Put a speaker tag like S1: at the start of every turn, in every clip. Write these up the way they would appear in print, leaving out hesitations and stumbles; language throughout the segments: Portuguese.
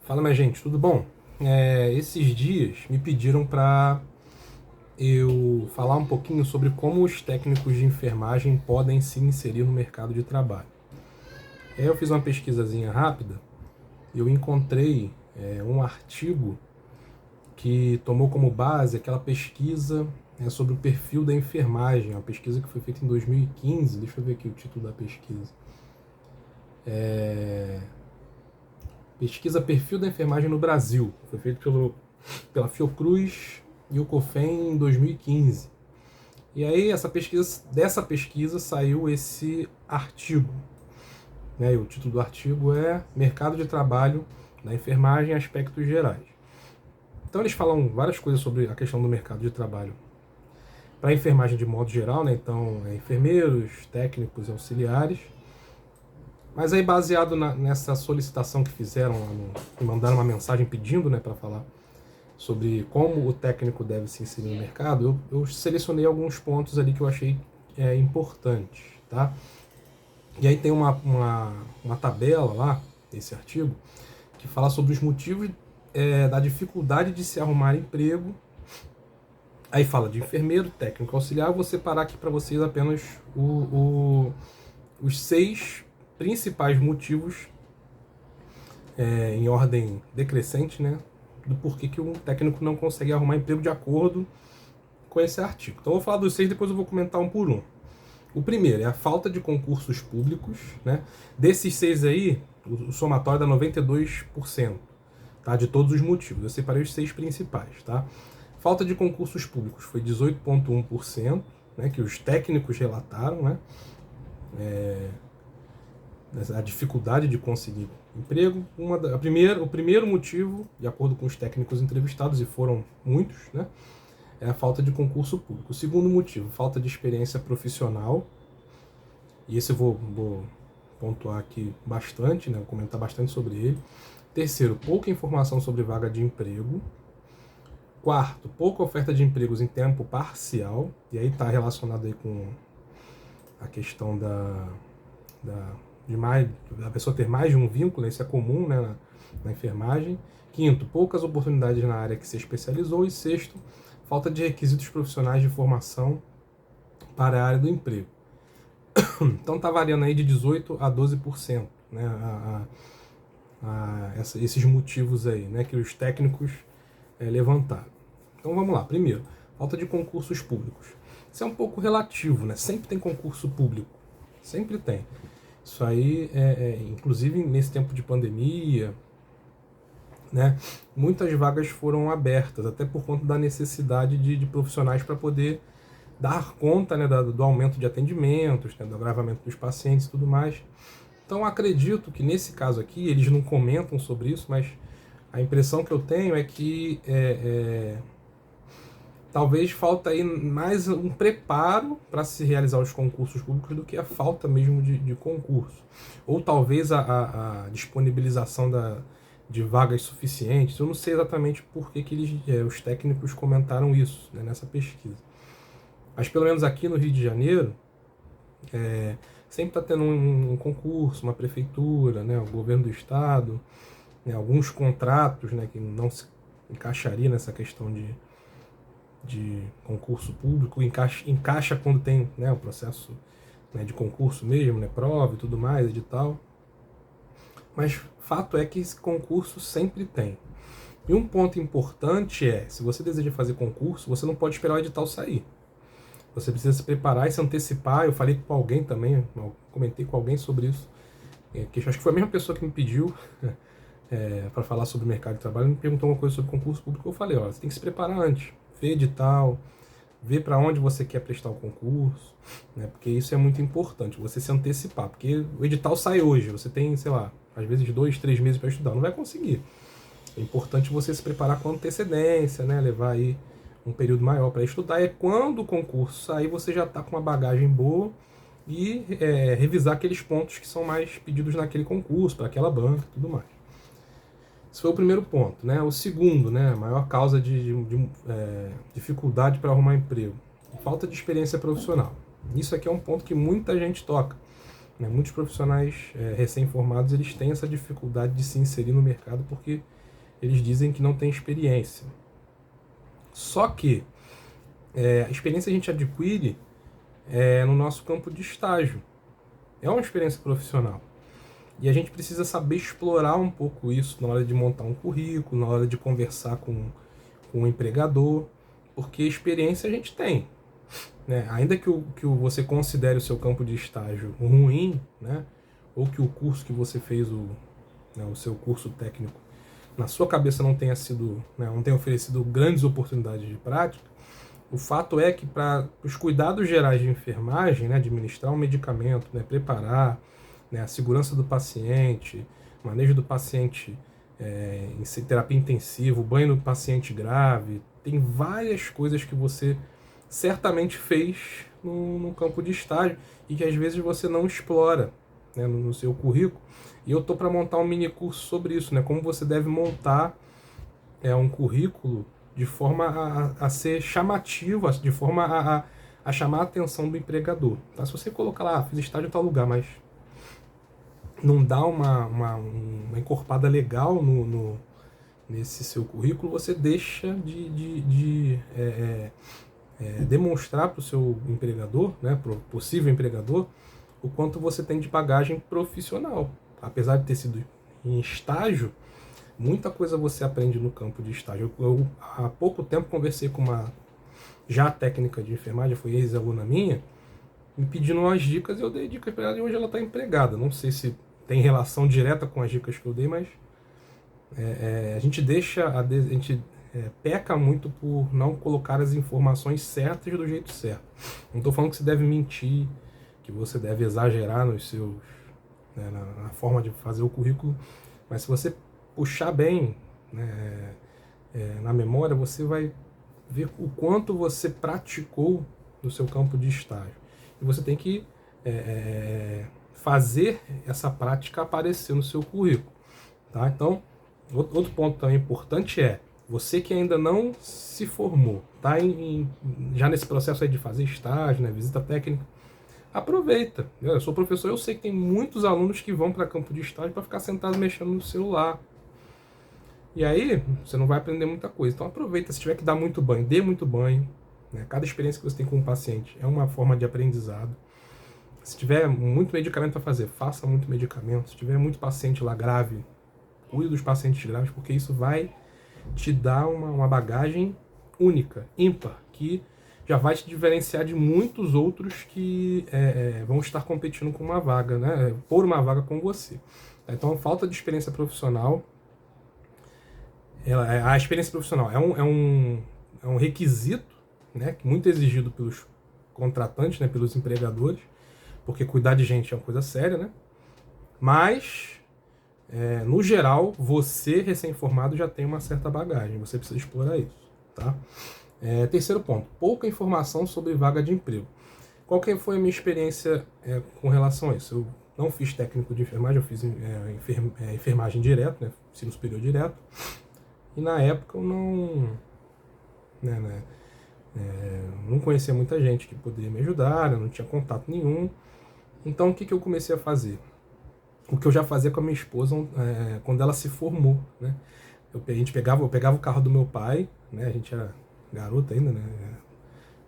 S1: Fala, minha gente, tudo bom? Esses dias me pediram para eu falar um pouquinho sobre como os técnicos de enfermagem podem se inserir no mercado de trabalho. Eu fiz uma pesquisazinha rápida e eu encontrei um artigo que tomou como base aquela pesquisa sobre o perfil da enfermagem, uma pesquisa que foi feita em 2015. Deixa eu ver aqui o título da pesquisa. Pesquisa Perfil da Enfermagem no Brasil. Foi feito pela Fiocruz e o COFEN em 2015. E aí dessa pesquisa saiu esse artigo. E o título do artigo é Mercado de Trabalho da Enfermagem, Aspectos Gerais. Então eles falam várias coisas sobre a questão do mercado de trabalho para a enfermagem de modo geral, né? Então, enfermeiros, técnicos e auxiliares. Mas aí, baseado nessa solicitação que fizeram, que mandaram uma mensagem pedindo, né, para falar sobre como o técnico deve se inserir no mercado, eu selecionei alguns pontos ali que eu achei importantes, tá? E aí tem uma tabela lá, nesse artigo, que fala sobre os motivos da dificuldade de se arrumar emprego. Aí fala de enfermeiro, técnico, auxiliar. Eu vou separar aqui para vocês apenas os 6 principais motivos, em ordem decrescente, né, do porquê que um técnico não consegue arrumar emprego de acordo com esse artigo. Então eu vou falar dos 6, depois eu vou comentar um por um. O primeiro é a falta de concursos públicos, né? Desses 6 aí, o somatório dá 92%, tá? De todos os motivos. Eu separei os 6 principais, tá? Falta de concursos públicos foi 18,1%, né, que os técnicos relataram, né? A dificuldade de conseguir emprego. O primeiro motivo, de acordo com os técnicos entrevistados, e foram muitos, né, é a falta de concurso público. O segundo motivo, falta de experiência profissional, e esse eu vou pontuar aqui bastante, né, vou comentar bastante sobre ele. Terceiro, pouca informação sobre vaga de emprego. Quarto, pouca oferta de empregos em tempo parcial, e aí está relacionado aí com a questão da pessoa ter mais de um vínculo, isso é comum, né, na enfermagem. Quinto, poucas oportunidades na área que se especializou. E sexto, falta de requisitos profissionais de formação para a área do emprego. Então está variando aí de 18% a 12%, né, esses motivos aí, né, que os técnicos levantaram. Então vamos lá. Primeiro, falta de concursos públicos. Isso é um pouco relativo, né? Sempre tem concurso público, sempre tem. Isso aí, inclusive nesse tempo de pandemia, né, muitas vagas foram abertas, até por conta da necessidade de profissionais para poder dar conta, né, do aumento de atendimentos, né, do agravamento dos pacientes e tudo mais. Então acredito que nesse caso aqui, eles não comentam sobre isso, mas a impressão que eu tenho é que talvez falta aí mais um preparo para se realizar os concursos públicos do que a falta mesmo de concurso. Ou talvez a disponibilização de vagas suficientes. Eu não sei exatamente por que os técnicos comentaram isso, né, nessa pesquisa. Mas pelo menos aqui no Rio de Janeiro, sempre está tendo um concurso, uma prefeitura, né, o governo do estado, né, alguns contratos, né, que não se encaixaria nessa questão de concurso público, encaixa quando tem, né, o processo, né, de concurso mesmo, né, prova e tudo mais, edital. Mas fato é que esse concurso sempre tem. E um ponto importante se você deseja fazer concurso, você não pode esperar o edital sair. Você precisa se preparar e se antecipar. Eu falei com alguém também, eu comentei com alguém sobre isso, que acho que foi a mesma pessoa que me pediu para falar sobre o mercado de trabalho, me perguntou uma coisa sobre concurso público. Eu falei, você tem que se preparar antes, ver edital, ver para onde você quer prestar o concurso, né, porque isso é muito importante, você se antecipar, porque o edital sai hoje, você tem, sei lá, às vezes 2, 3 meses para estudar, não vai conseguir. É importante você se preparar com antecedência, né, levar aí um período maior para estudar, e quando o concurso sair, você já está com uma bagagem boa e revisar aqueles pontos que são mais pedidos naquele concurso, para aquela banca e tudo mais. Esse foi o primeiro ponto, né? O segundo, né, a maior causa de dificuldade para arrumar emprego, falta de experiência profissional. Isso aqui é um ponto que muita gente toca, né? Muitos profissionais recém-formados, eles têm essa dificuldade de se inserir no mercado porque eles dizem que não tem experiência. Só que a experiência a gente adquire no nosso campo de estágio. É uma experiência profissional. E a gente precisa saber explorar um pouco isso na hora de montar um currículo, na hora de conversar com o empregador, porque experiência a gente tem. Né? Ainda que você considere o seu campo de estágio ruim, né? Ou que o curso que você fez, o seu curso técnico, na sua cabeça não tenha sido, né, não tenha oferecido grandes oportunidades de prática, o fato é que para os cuidados gerais de enfermagem, né, administrar um medicamento, né, preparar, né, a segurança do paciente, manejo do paciente em terapia intensiva, o banho do paciente grave, tem várias coisas que você certamente fez no campo de estágio e que às vezes você não explora, né, no seu currículo. E eu estou para montar um mini curso sobre isso, né, como você deve montar um currículo de forma a ser chamativo, de forma a chamar a atenção do empregador. Tá? Se você colocar lá, fiz estágio em tal lugar, mas não dá uma encorpada legal nesse seu currículo, você deixa de demonstrar para o seu empregador, né, para o possível empregador, o quanto você tem de bagagem profissional. Apesar de ter sido em estágio, muita coisa você aprende no campo de estágio. Eu há pouco tempo conversei com uma já técnica de enfermagem, foi ex-aluna minha, me pedindo umas dicas, eu dei dicas para ela e hoje ela está empregada. Não sei se tem relação direta com as dicas que eu dei, mas a gente peca muito por não colocar as informações certas do jeito certo. Não estou falando que você deve mentir, que você deve exagerar nos seus, né, na forma de fazer o currículo, mas se você puxar bem, né, na memória, você vai ver o quanto você praticou no seu campo de estágio. E você tem que fazer essa prática aparecer no seu currículo. Tá? Então, outro ponto também importante é, você que ainda não se formou, tá já nesse processo aí de fazer estágio, né, visita técnica, aproveita. Eu sou professor, eu sei que tem muitos alunos que vão para campo de estágio para ficar sentados mexendo no celular. E aí, você não vai aprender muita coisa. Então aproveita, se tiver que dar muito banho, dê muito banho. Né? Cada experiência que você tem com um paciente é uma forma de aprendizado. Se tiver muito medicamento para fazer, faça muito medicamento. Se tiver muito paciente lá grave, cuide dos pacientes graves, porque isso vai te dar uma bagagem única, ímpar, que já vai te diferenciar de muitos outros que vão estar competindo com uma vaga, né? Por uma vaga com você. Então, a falta de experiência profissional, a experiência profissional é um requisito, né, muito exigido pelos contratantes, né, pelos empregadores, porque cuidar de gente é uma coisa séria, né? Mas, no geral, você, recém-formado, já tem uma certa bagagem, você precisa explorar isso, tá? Terceiro ponto, pouca informação sobre vaga de emprego. Qual que foi a minha experiência com relação a isso? Eu não fiz técnico de enfermagem, eu fiz enfermagem direto, né, ensino superior direto, e na época eu não conhecia muita gente que poderia me ajudar, eu não tinha contato nenhum. Então o que eu comecei a fazer? O que eu já fazia com a minha esposa quando ela se formou, né? Eu pegava o carro do meu pai, né? A gente era garoto ainda, né?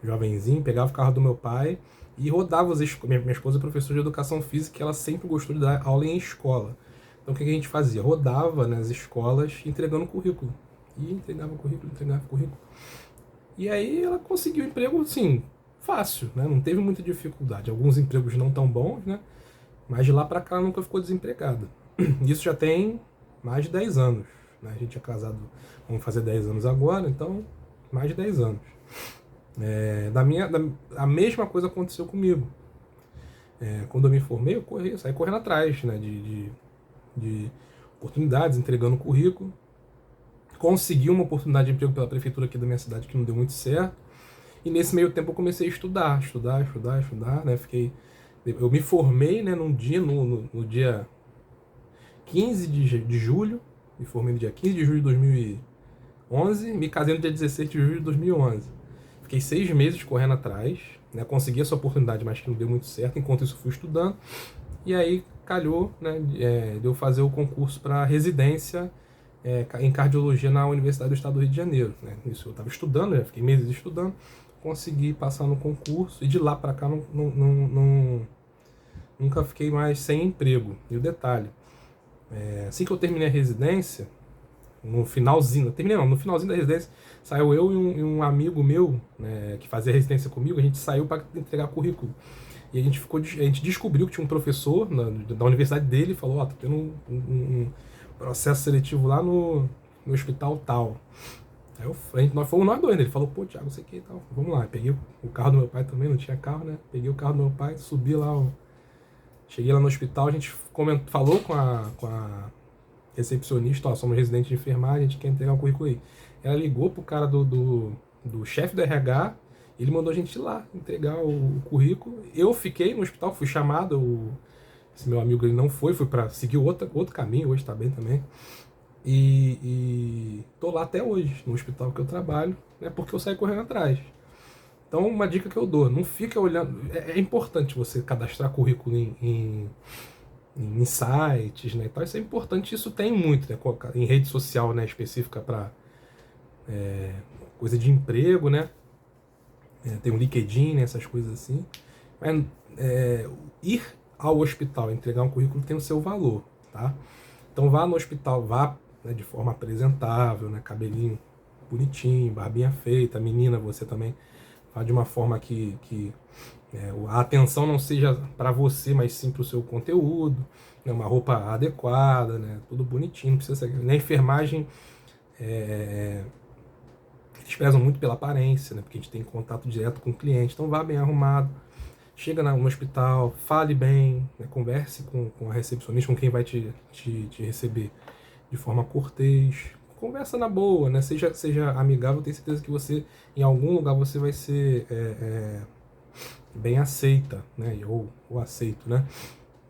S1: Jovenzinho, pegava o carro do meu pai e rodava minha esposa é professora de educação física e ela sempre gostou de dar aula em escola. Então o que a gente fazia? Rodava nas escolas entregando currículo. E entregava currículo. E aí ela conseguiu emprego, assim, fácil, né? Não teve muita dificuldade. Alguns empregos não tão bons, né? Mas de lá pra cá ela nunca ficou desempregada. Isso já tem mais de 10 anos. Né? A gente é casado, vamos fazer 10 anos agora, então mais de 10 anos. A mesma coisa aconteceu comigo. Quando eu me formei, eu saí correndo atrás, né, de oportunidades, entregando currículo. Consegui uma oportunidade de emprego pela prefeitura aqui da minha cidade que não deu muito certo. E nesse meio tempo eu comecei a estudar, né? Eu me formei, né, no dia 15 de julho, me formei no dia 15 de julho de 2011, me casei no dia 16 de julho de 2011. Fiquei 6 meses correndo atrás, né, consegui essa oportunidade, mas que não deu muito certo, enquanto isso fui estudando. E aí calhou, né, de eu fazer o concurso para residência em cardiologia na Universidade do Estado do Rio de Janeiro, né? Isso eu estava estudando, já fiquei meses estudando, consegui passar no concurso e de lá para cá nunca fiquei mais sem emprego. E o detalhe, assim que eu terminei a residência, no finalzinho da residência, saiu eu e um amigo meu, né, que fazia residência comigo, a gente saiu para entregar currículo. E a gente descobriu que tinha um professor da universidade dele, falou, tá tendo um processo seletivo lá no hospital tal. Aí nós fomos nós dois, né? Ele falou, pô, Thiago, não sei o que e tal. Vamos lá, peguei o carro do meu pai também, não tinha carro, né? Peguei o carro do meu pai, subi lá, cheguei lá no hospital, a gente falou com a recepcionista, somos residentes de enfermagem, a gente quer entregar um currículo aí. Ela ligou pro cara do chefe do RH, ele mandou a gente ir lá entregar o currículo. Eu fiquei no hospital, fui chamado, esse meu amigo ele não fui para seguir outro caminho, hoje tá bem também. E tô lá até hoje, no hospital que eu trabalho, né, porque eu saí correndo atrás. Então, uma dica que eu dou, não fica olhando. É importante você cadastrar currículo em sites, né? Então, isso é importante, isso tem muito, né? Em rede social, né, específica para coisa de emprego, né? Tem o LinkedIn, né, essas coisas assim. Mas ir ao hospital entregar um currículo tem o seu valor, tá? Então vá no hospital, vá, né, de forma apresentável, né, cabelinho bonitinho, barbinha feita, menina, você também vá de uma forma que a atenção não seja para você, mas sim para o seu conteúdo, né, uma roupa adequada, né, tudo bonitinho, não precisa ser. Na enfermagem, eles prezam muito pela aparência, né, porque a gente tem contato direto com o cliente, então vá bem arrumado, chega no hospital, fale bem, né, converse com a recepcionista, com quem vai te receber de forma cortês, conversa na boa, né, seja amigável, tenho certeza que você, em algum lugar, você vai ser bem aceita, né, ou aceito, né.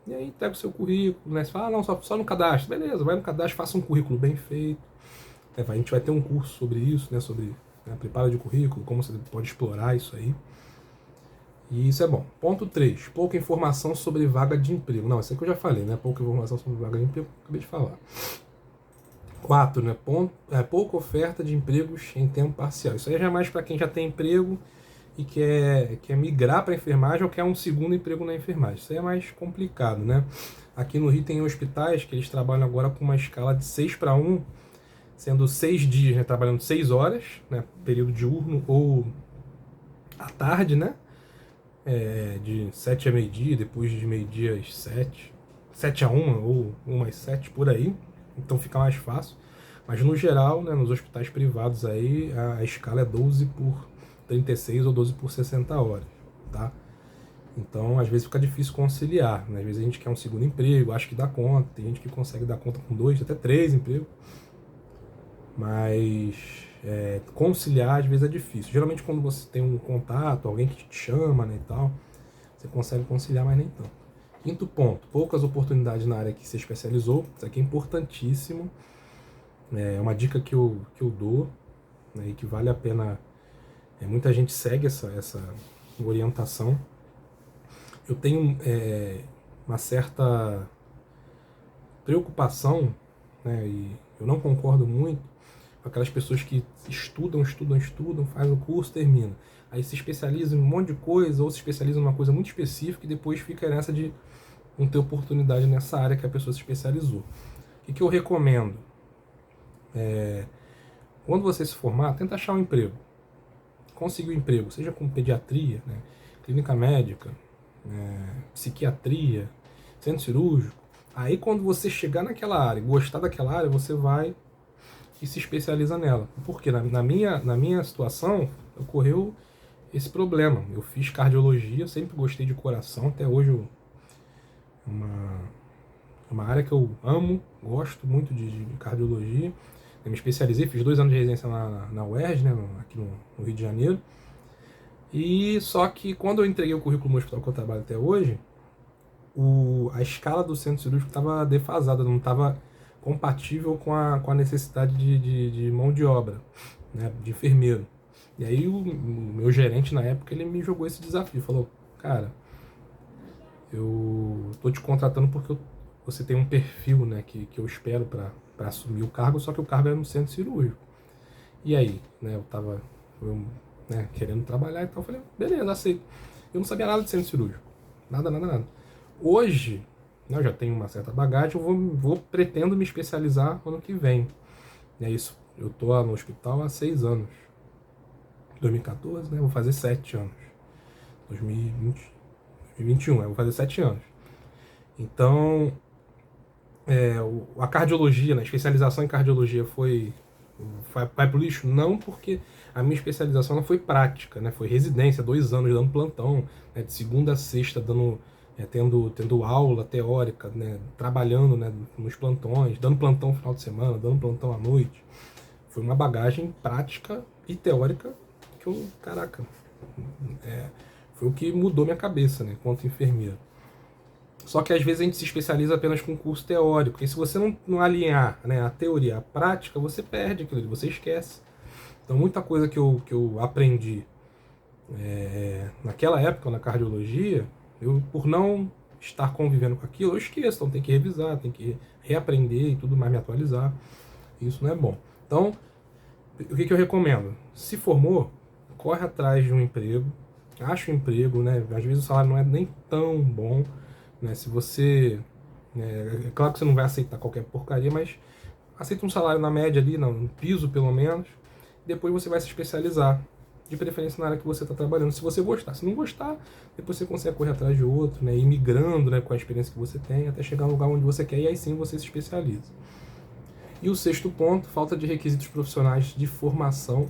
S1: E aí pega o seu currículo, né, você fala, não, só no cadastro, beleza, vai no cadastro, faça um currículo bem feito, né, a gente vai ter um curso sobre isso, né, sobre preparo de currículo, como você pode explorar isso aí. E isso é bom. Ponto 3. Pouca informação sobre vaga de emprego. Não, isso aqui eu já falei, né? Pouca informação sobre vaga de emprego, acabei de falar. 4, né? Pouca oferta de empregos em tempo parcial. Isso aí já é mais para quem já tem emprego e quer migrar para a enfermagem ou quer um segundo emprego na enfermagem. Isso aí é mais complicado, né? Aqui no Rio tem hospitais que eles trabalham agora com uma escala de 6:1, sendo 6 dias, né? Trabalhando 6 horas, né? Período diurno ou à tarde, né? De 7 a meio-dia, depois de meio-dia às 7, 7 a 1 ou 1 às 7, por aí. Então fica mais fácil. Mas no geral, né, nos hospitais privados aí, a escala é 12 por 36 ou 12 por 60 horas, tá? Então, às vezes fica difícil conciliar, né? Às vezes a gente quer um segundo emprego, acha que dá conta, tem gente que consegue dar conta com 2, até 3 empregos. Mas conciliar às vezes é difícil. Geralmente quando você tem um contato, alguém que te chama, né, e tal, você consegue conciliar, mas nem tanto. Quinto ponto, poucas oportunidades na área que você especializou. Isso aqui é importantíssimo. É uma dica que eu dou, né, e que vale a pena. Muita gente segue essa orientação. Eu tenho uma certa preocupação, né, e eu não concordo muito com aquelas pessoas que estudam, fazem o curso, terminam. Aí se especializa em um monte de coisa, ou se especializa em uma coisa muito específica e depois fica nessa de não ter oportunidade nessa área que a pessoa se especializou. O que eu recomendo? Quando você se formar, tenta achar um emprego. Conseguir um emprego, seja com pediatria, né, clínica médica, psiquiatria, centro cirúrgico. Aí quando você chegar naquela área, gostar daquela área, você vai e se especializa nela. Porque na minha situação ocorreu esse problema. Eu fiz cardiologia, sempre gostei de coração, até hoje uma área que eu amo, gosto muito de cardiologia. Eu me especializei, fiz 2 anos de residência na UERJ, né, aqui no Rio de Janeiro. E só que quando eu entreguei o currículo no hospital que eu trabalho até hoje, a escala do centro cirúrgico estava defasada, não estava compatível com a necessidade de mão de obra, né, de enfermeiro. E aí o meu gerente na época, ele me jogou esse desafio, falou, cara, eu tô te contratando porque você tem um perfil, né, que eu espero para para assumir o cargo, só que o cargo era no centro cirúrgico. E aí, né, eu tava querendo trabalhar e tal, eu falei, beleza, aceito. Eu não sabia nada de centro cirúrgico, nada. Hoje, né, eu já tenho uma certa bagagem, eu pretendo me especializar ano que vem. É isso, eu tô lá no hospital há 6 anos. 2014, né, vou fazer 7 anos. 2020, 2021, eu vou fazer 7 anos. Então, a cardiologia, né, a especialização em cardiologia vai pro lixo? Não, porque a minha especialização não foi prática, né? Foi residência, 2 anos dando plantão, né? De segunda a sexta tendo aula teórica, né? Trabalhando, né, nos plantões, dando plantão no final de semana, dando plantão à noite. Foi uma bagagem prática e teórica que foi o que mudou minha cabeça, né, enquanto enfermeiro. Só que às vezes a gente se especializa apenas com curso teórico. E se você não alinhar, né, a teoria à prática, você perde aquilo, você esquece. Então muita coisa que eu aprendi naquela época na cardiologia, eu por não estar convivendo com aquilo, eu esqueço. Então tem que revisar, tem que reaprender e tudo mais, me atualizar. Isso não é bom. Então, o que eu recomendo? Se formou, corre atrás de um emprego, acha um emprego, né? Às vezes o salário não é nem tão bom, né? Se você... É claro que você não vai aceitar qualquer porcaria, mas aceita um salário na média ali, no piso pelo menos, depois você vai se especializar, de preferência na área que você está trabalhando, se você gostar. Se não gostar, depois você consegue correr atrás de outro, né? Ir migrando, né, com a experiência que você tem, até chegar no lugar onde você quer, e aí sim você se especializa. E o 6º ponto, falta de requisitos profissionais de formação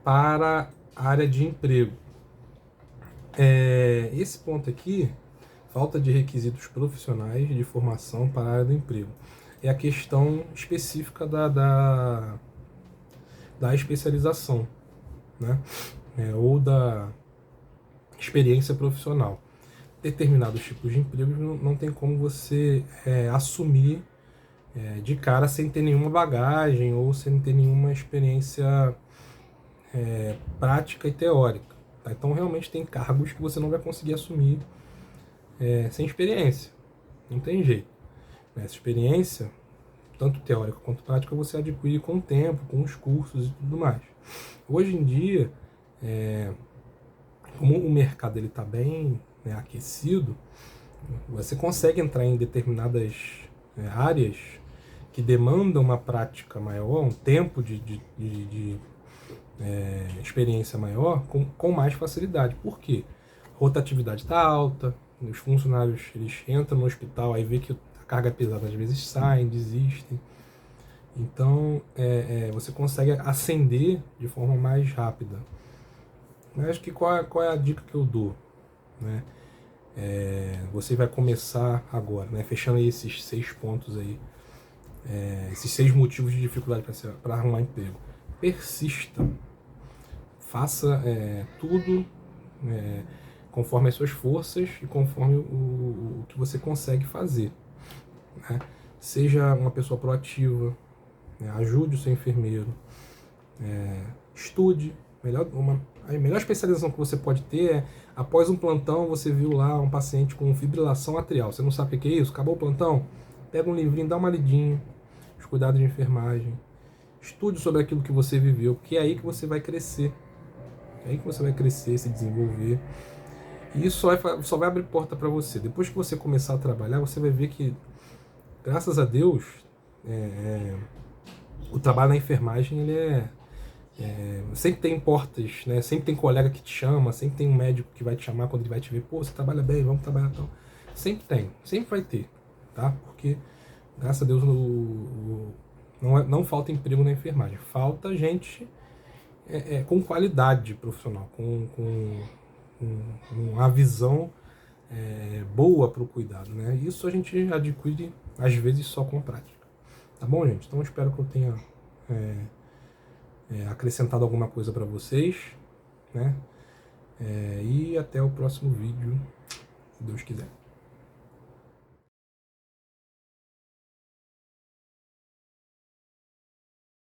S1: para a área de emprego. Esse ponto aqui, falta de requisitos profissionais de formação para a área do emprego, é a questão específica da especialização, né? Ou da experiência profissional. Determinados tipos de empregos não tem como você assumir de cara sem ter nenhuma bagagem ou sem ter nenhuma experiência prática e teórica. Tá? Então realmente tem cargos que você não vai conseguir assumir sem experiência. Não tem jeito. Essa experiência, tanto teórica quanto prática, você adquire com o tempo, com os cursos e tudo mais. Hoje em dia, como o mercado está bem aquecido, você consegue entrar em determinadas áreas que demandam uma prática maior, um tempo de experiência maior, com mais facilidade. Por quê? A rotatividade está alta, os funcionários eles entram no hospital, aí vê que a carga é pesada, às vezes saem, desistem. Então, você consegue ascender de forma mais rápida. Mas acho que qual é a dica que eu dou? Né? Você vai começar agora, né? Fechando aí esses 6 pontos aí, esses 6 motivos de dificuldade para arrumar emprego. Persista. Faça tudo conforme as suas forças e conforme o que você consegue fazer. Né? Seja uma pessoa proativa, ajude o seu enfermeiro, estude. A melhor especialização que você pode ter é, após um plantão, você viu lá um paciente com fibrilação atrial. Você não sabe o que é isso? Acabou o plantão? Pega um livrinho, dá uma lidinha, os cuidados de enfermagem. Estude sobre aquilo que você viveu, porque é aí que você vai crescer. É aí que você vai crescer, se desenvolver. E isso só vai abrir porta para você. Depois que você começar a trabalhar, você vai ver que, graças a Deus, o trabalho na enfermagem, ele sempre tem portas, né? Sempre tem colega que te chama, sempre tem um médico que vai te chamar quando ele vai te ver, pô, você trabalha bem, vamos trabalhar então. Sempre tem, sempre vai ter, tá? Porque, graças a Deus, não falta emprego na enfermagem, falta gente com qualidade profissional, com uma visão boa para o cuidado, né? Isso a gente adquire, às vezes, só com prática. Tá bom, gente? Então, eu espero que eu tenha acrescentado alguma coisa para vocês, né? E até o próximo vídeo, se Deus quiser.